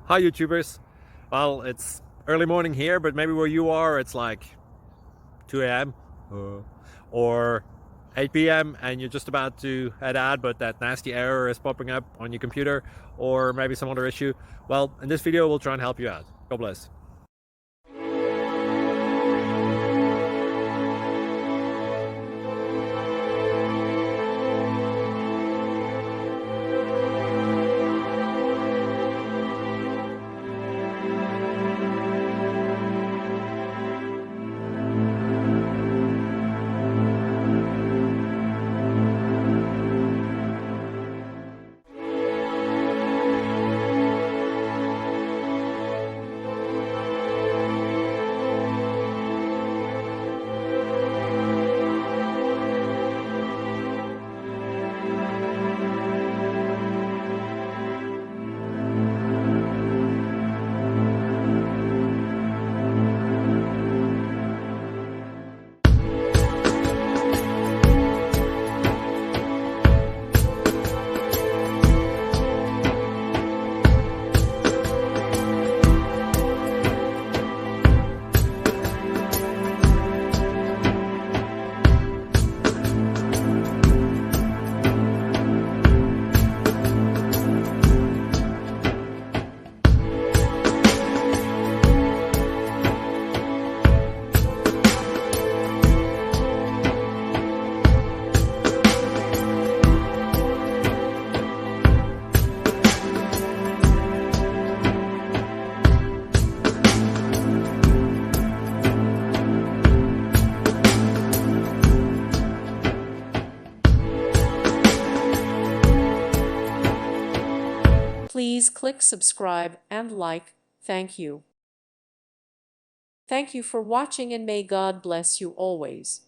Hi YouTubers. Well, it's early morning here, but maybe where you are it's like 2 a.m. Or 8 p.m. and you're just about to head out, but that nasty error is popping up on your computer, or maybe some other issue. Well, in this video we'll try and help you out. God bless. Please click subscribe and like. Thank you. Thank you for watching and may God bless you always.